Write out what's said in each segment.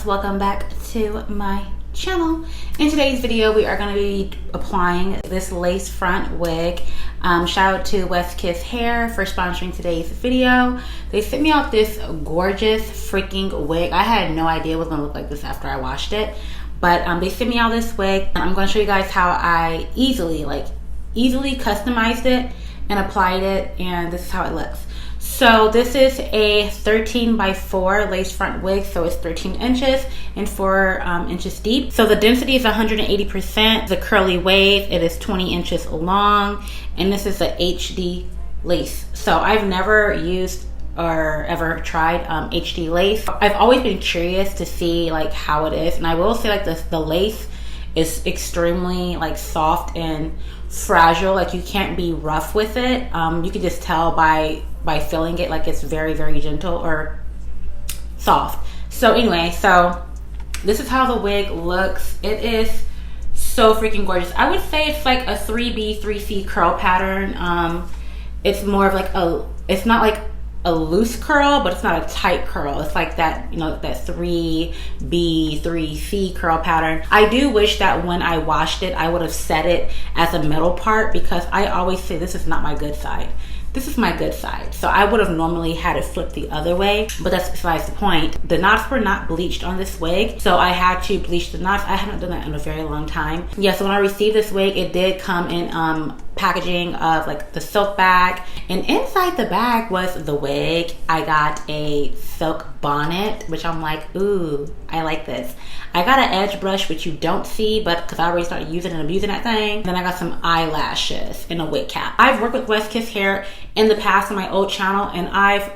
welcome back to my channel. In today's video we are going to be applying this lace front wig. Shout out to westkiss hair for sponsoring today's video. They sent me out this gorgeous freaking wig. I had no idea it was going to look like this after I washed it, but they sent me out this wig. I'm going to show you guys how I easily customized it and applied it, and this is how it looks. So this is a 13 by 4 lace front wig, so it's 13 inches and 4 inches deep. So the density is 180%. The curly wave, it is 20 inches long, and this is a HD lace. So I've never used or ever tried HD lace. I've always been curious to see like how it is, and I will say like the lace is extremely like soft and fragile. Like you can't be rough with it. You can just tell by feeling it, like it's very, very gentle or soft. So anyway, so this is how the wig looks. It is so freaking gorgeous. I would say it's like a 3B, 3C curl pattern. It's more of like it's not like a loose curl, but it's not a tight curl. It's like that, you know, that 3B, 3C curl pattern. I do wish that when I washed it, I would have set it as a middle part, because I always say this is not my good side. This is my good side. So I would have normally had it flipped the other way, but that's besides the point. The knots were not bleached on this wig, so I had to bleach the knots. I haven't done that in a very long time. Yeah, so when I received this wig, it did come in packaging of like the silk bag, and inside the bag was the wig. I got a silk bonnet, which I'm like, ooh, I like this. I got an edge brush, which you don't see, but because I already started using and abusing that thing. Then I got some eyelashes and a wig cap. I've worked with westkiss hair in the past on my old channel, and I've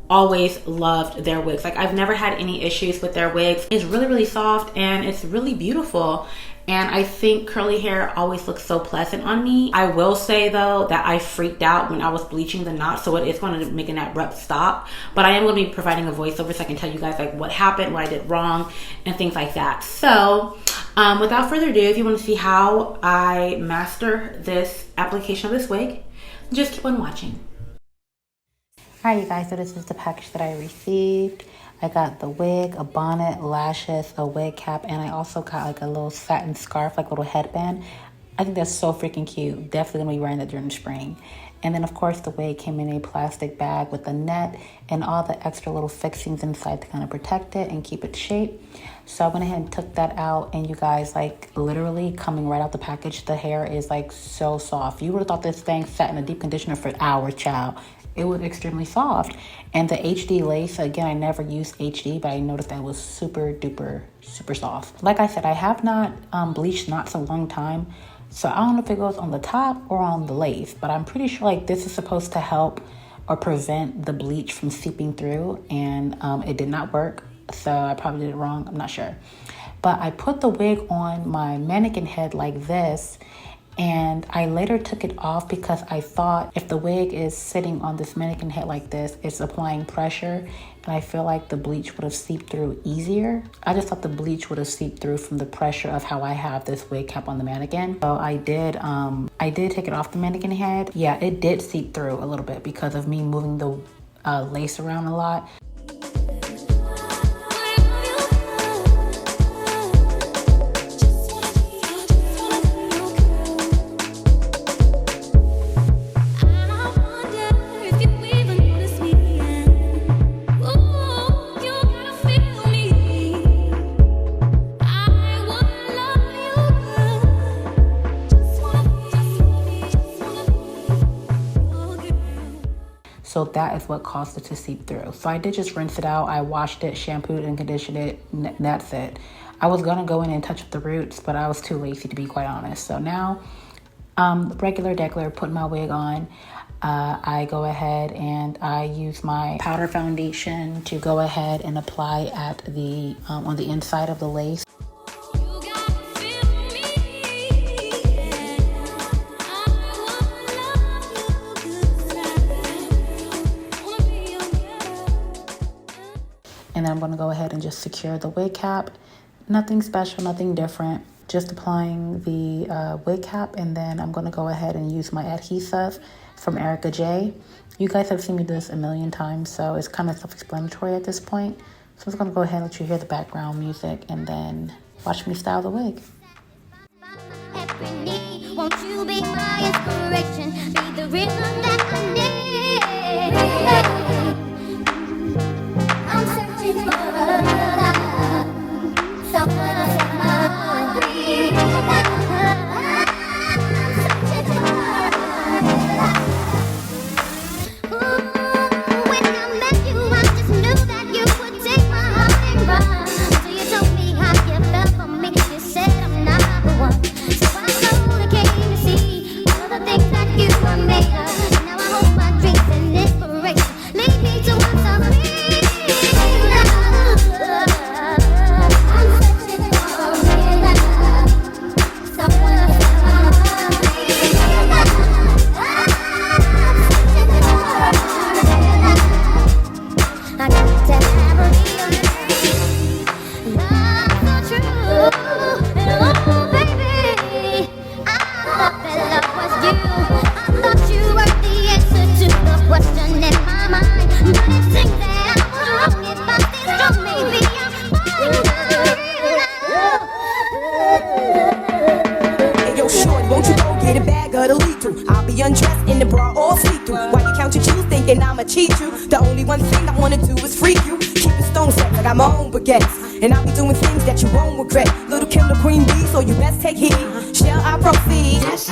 always loved their wigs. Like I've never had any issues with their wigs. It's really, really soft and it's really beautiful. And I think curly hair always looks so pleasant on me. I will say though that I freaked out when I was bleaching the knots, so it is going to make an abrupt stop. But I am going to be providing a voiceover so I can tell you guys like what happened, what I did wrong, and things like that. So without further ado, if you want to see how I master this application of this wig, just keep on watching. Alright you guys, so this is the package that I received. I got the wig, a bonnet, lashes, a wig cap, and I also got like a little satin scarf, like a little headband. I think that's so freaking cute. Definitely gonna be wearing that during the spring. And then of course the wig came in a plastic bag with a net and all the extra little fixings inside to kind of protect it and keep it shape. So I went ahead and took that out, and you guys, like literally coming right out the package, the hair is like so soft. You would have thought this thing sat in a deep conditioner for hours, child. It was extremely soft. And the HD lace, again, I never used HD, but I noticed that it was super duper, super soft. Like I said, I have not bleached knots in a long time, so I don't know if it goes on the top or on the lace, but I'm pretty sure like this is supposed to help or prevent the bleach from seeping through, and it did not work, so I probably did it wrong, I'm not sure. But I put the wig on my mannequin head like this, and I later took it off because I thought if the wig is sitting on this mannequin head like this, it's applying pressure, and I feel like the bleach would have seeped through easier. I just thought the bleach would have seeped through from the pressure of how I have this wig cap on the mannequin. So I did take it off the mannequin head. Yeah, it did seep through a little bit because of me moving the lace around a lot. So that is what caused it to seep through. So I did just rinse it out. I washed it, shampooed and conditioned it, and that's it. I was gonna go in and touch up the roots, but I was too lazy to be quite honest. So now, regular degular, put my wig on. I go ahead and I use my powder foundation to go ahead and apply at the on the inside of the lace. And then I'm going to go ahead and just secure the wig cap. Nothing special, nothing different. Just applying the wig cap, and then I'm going to go ahead and use my adhesive from Erica J. You guys have seen me do this a million times, so it's kind of self-explanatory at this point. So I'm just gonna go ahead and let you hear the background music and then watch me style the wig. Won't you be my inspiration? Be the rhythm that I need. I'm searching for a love, someone to set my heart free. I'm searching for a love. Ooh, when I met you, I just knew that you would take my heart and run. So you told me how you felt for me. You said I'm not the one. So I slowly came to see all the things that you were made of. Now I hope my dreams and inspiration lead me to want some real love. I'm searching for real love, someone to set my heart free. I'm searching for real love. I got to have a real love so true. Oh, baby, I thought that love was you. I thought you were the answer to the question in my mind. But it seems that I was wrong. If I stay strong, maybe I'll find the real love. Hey, yo, shorty, won't you go get a bag of the lethal? I'll be undressed in the bra all see-through. While you count your shoes thinking I'ma cheat you. The only one thing I wanna do is freak you. Keep it stone set, I got my own baguettes. And I'll be doing things that you won't regret. Little Kim the Queen Bee, so you best take heed. Shall I proceed? Yes,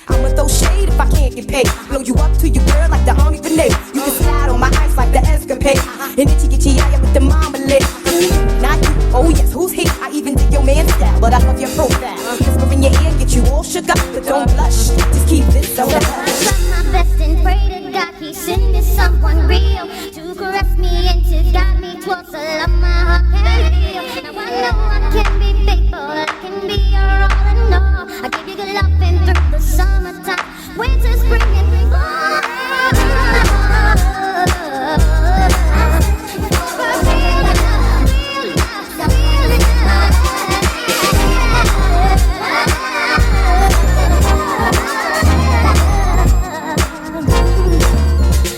I'ma throw shade if I can't get paid. Blow you up to your girl like the army grenade. You can slide on my ice like the escapade. And itchy get eye with the marmalade. Not you, oh yes, who's he? I even did your man's style, but I love your profile. Whisper in your ear, get you all shook up, but don't blush. Just keep this on the hush. I try my best and pray to God He send me someone real to caress me and to guide me towards the love my heart can feel. Now I know I can be faithful, I can be your all in all. I give you good loving through the summertime, winter, spring, and fall. I'm searching for a real love, real love, real love.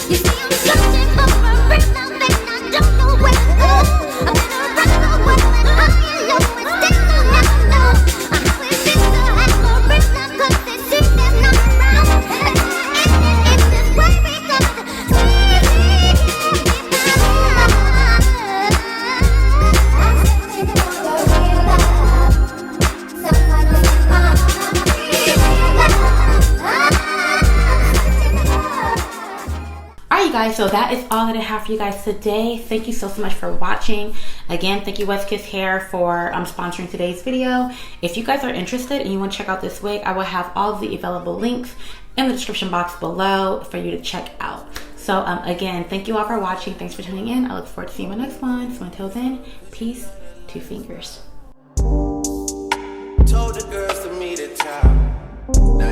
You see, I'm searching for a real love and I don't know where to go. I've been around the world and high and low and still I never know how it feels to have a real love 'cause it seems they're not around. And in this way because I'm searching for a real love, someone to set my heart free. Alright you guys, so that is all that I have for you guys today. Thank you so much for watching. Again, thank you westkiss Hair for sponsoring today's video. If you guys are interested and you want to check out this wig, I will have all of the available links in the description box below for you to check out. So again, thank you all for watching. Thanks for tuning in. I look forward to seeing you in my next one. So until then, peace, 2 fingers. Told the girls to meet at top. Now